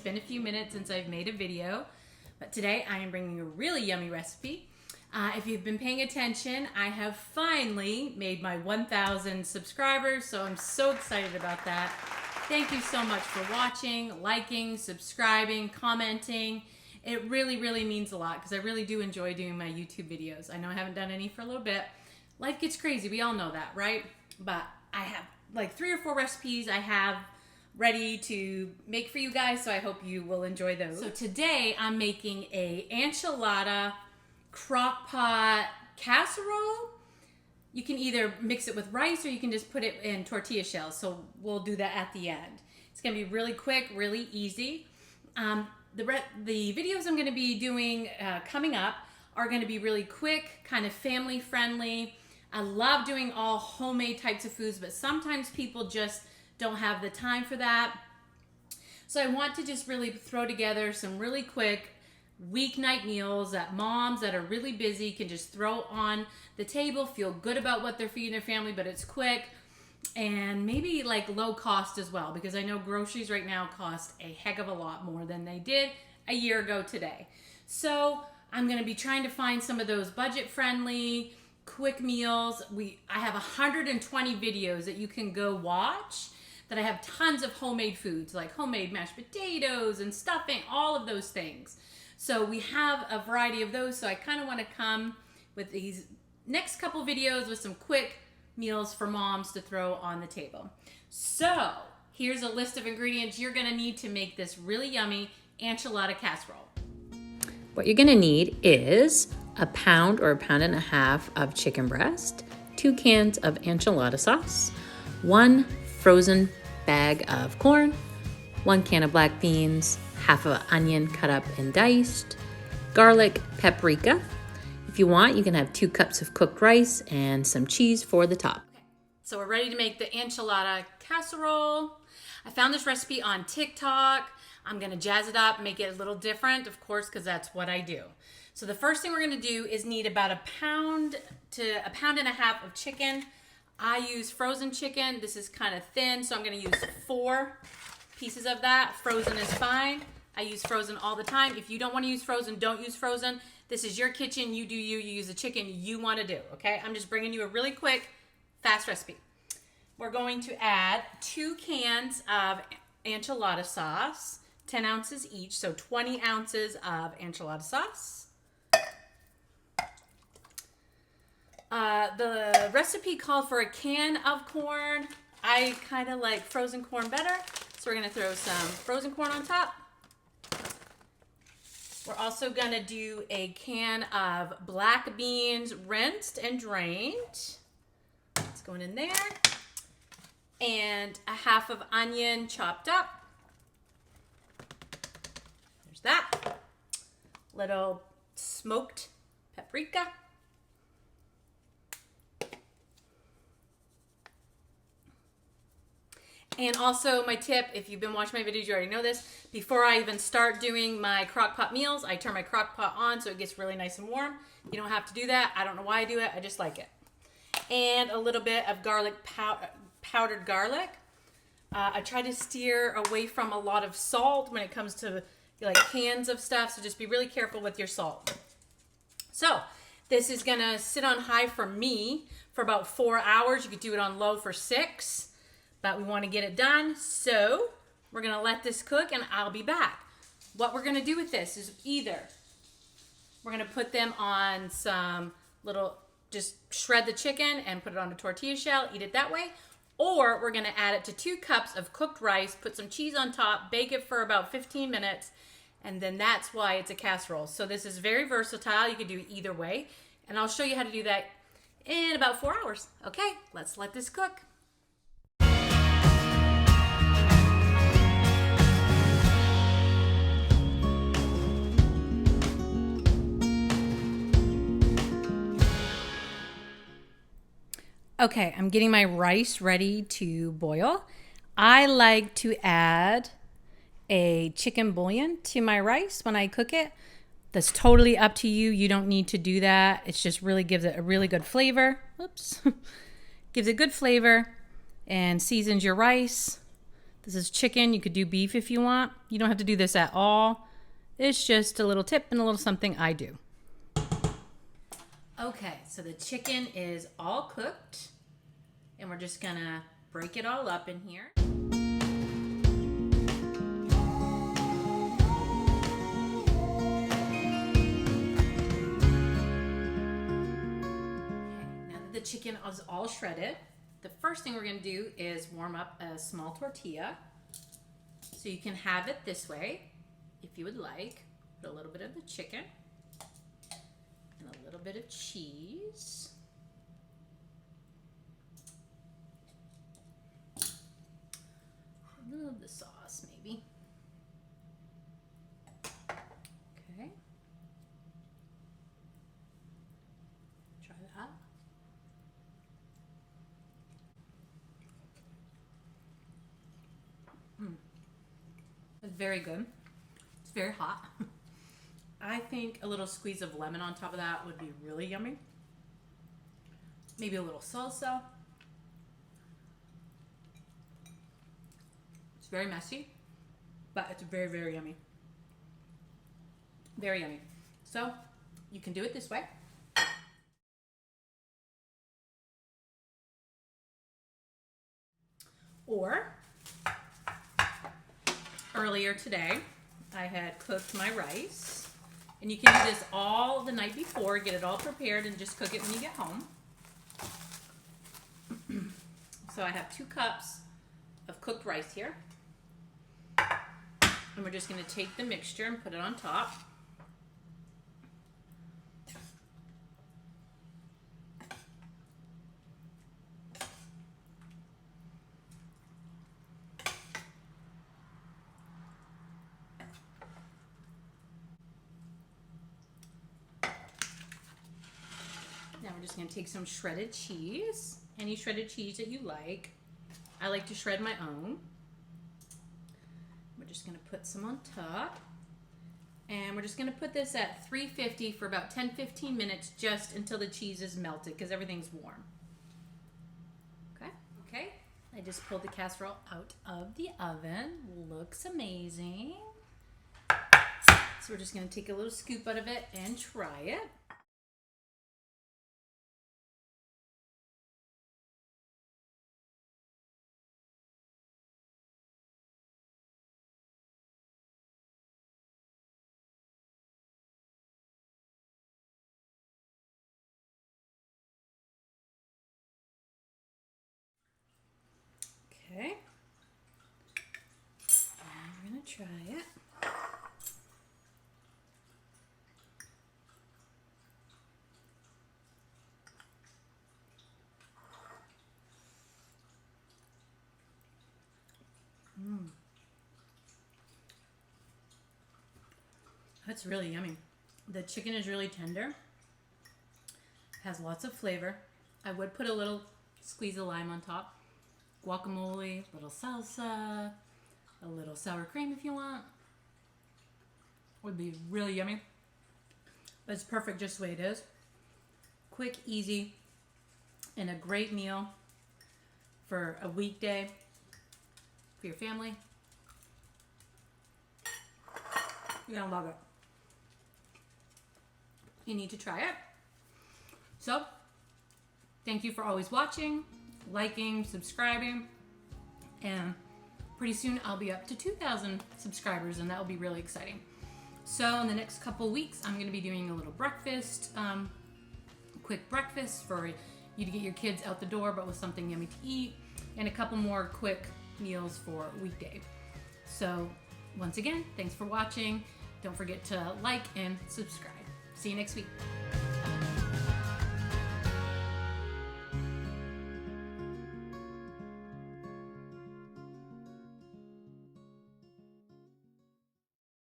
been a few minutes since I've made a video, but today I am bringing a really yummy recipe. If you've been paying attention, I have finally made my 1,000 subscribers, so I'm so excited about that. Thank you so much for watching, liking, subscribing, commenting. It really, really means a lot because I really do enjoy doing my YouTube videos. I know I haven't done any for a little bit. Life gets crazy, we all know that, right? But I have like 3 or 4 recipes I have ready to make for you guys, so I hope you will enjoy those. So today I'm making a enchilada crockpot casserole. You can either mix it with rice or you can just put it in tortilla shells, so we'll do that at the end. It's gonna be really quick, really easy. The videos I'm gonna be doing coming up are gonna be really quick, kind of family friendly. I love doing all homemade types of foods, but sometimes people just don't have the time for that. So I want to just really throw together some really quick weeknight meals that moms that are really busy can just throw on the table, feel good about what they're feeding their family, but it's quick and maybe like low cost as well, because I know groceries right now cost a heck of a lot more than they did a year ago today. So I'm going to be trying to find some of those budget friendly quick meals. I have 120 videos that you can go watch that I have tons of homemade foods like homemade mashed potatoes and stuffing, all of those things. So we have a variety of those, so I kind of want to come with these next couple videos with some quick meals for moms to throw on the table. So here's a list of ingredients you're going to need to make this really yummy enchilada casserole. What you're going to need is a pound or a pound and a half of chicken breast, 2 cans of enchilada sauce, 1 frozen bag of corn, 1 can of black beans, half of an onion cut up and diced, garlic, paprika. If you want, you can have 2 cups of cooked rice and some cheese for the top. Okay, so we're ready to make the enchilada casserole. I found this recipe on TikTok. I'm gonna jazz it up, make it a little different, of course, because that's what I do. So the first thing we're gonna do is need about a pound to a pound and a half of chicken. I use frozen chicken. This is kind of thin, so I'm gonna use 4 pieces of that. Frozen is fine. I use frozen all the time. If you don't want to use frozen, don't use frozen. This is your kitchen. You do you. You use the chicken you want to do, okay? I'm just bringing you a really quick, fast recipe. We're going to add 2 cans of enchilada sauce, 10 ounces each, so 20 ounces of enchilada sauce. The recipe called for a can of corn. I kind of like frozen corn better, so we're going to throw some frozen corn on top. We're also going to do a can of black beans rinsed and drained. It's going in there. And a half of onion chopped up. There's that. Little smoked paprika. And also my tip, if you've been watching my videos, you already know this. Before I even start doing my crock pot meals, I turn my crock pot on so it gets really nice and warm. You don't have to do that. I don't know why I do it. I just like it. And a little bit of garlic, powdered garlic. I try to steer away from a lot of salt when it comes to like cans of stuff, so just be really careful with your salt. So this is gonna sit on high for me for about 4 hours. You could do it on low for 6. But we want to get it done, so we're going to let this cook and I'll be back. What we're going to do with this is either we're going to put them on some little, just shred the chicken and put it on a tortilla shell, eat it that way, or we're going to add it to 2 cups of cooked rice, put some cheese on top, bake it for about 15 minutes, and then that's why it's a casserole. So this is very versatile. You could do it either way, and I'll show you how to do that in about 4 hours. Okay, let's let this cook. Okay, I'm getting my rice ready to boil. I like to add a chicken bouillon to my rice when I cook it. That's totally up to you. You don't need to do that. It just really gives it a really good flavor. Oops. Gives it good flavor and seasons your rice. This is chicken. You could do beef if you want. You don't have to do this at all. It's just a little tip and a little something I do. Okay, so the chicken is all cooked, and we're just gonna break it all up in here. The chicken is all shredded. The first thing we're going to do is warm up a small tortilla. So you can have it this way if you would like. Put a little bit of the chicken and a little bit of cheese. A little of the sauce maybe. Okay. Try that. It's very good. It's very hot. I think a little squeeze of lemon on top of that would be really yummy. Maybe a little salsa. It's very messy, but it's very, very yummy. Very yummy. So you can do it this way. Or earlier today, I had cooked my rice, and you can do this all the night before, get it all prepared, and just cook it when you get home. So I have 2 cups of cooked rice here, and we're just going to take the mixture and put it on top. Now we're just going to take some shredded cheese, any shredded cheese that you like. I like to shred my own. We're just going to put some on top. And we're just going to put this at 350 for about 10-15 minutes, just until the cheese is melted, because everything's warm. Okay. I just pulled the casserole out of the oven. Looks amazing. So we're just going to take a little scoop out of it and try it. Okay, I'm gonna try it. That's really yummy. The chicken is really tender, has lots of flavor. I would put a little squeeze of lime on top. Guacamole, a little salsa, a little sour cream if you want. Would be really yummy. But it's perfect just the way it is. Quick, easy, and a great meal for a weekday for your family. You're gonna love it. You need to try it. So, thank you for always watching, liking, subscribing, and pretty soon I'll be up to 2,000 subscribers, and that will be really exciting. So in the next couple weeks, I'm going to be doing a little breakfast, quick breakfast for you to get your kids out the door, but with something yummy to eat, and a couple more quick meals for weekday. So once again, thanks for watching. Don't forget to like and subscribe. See you next week.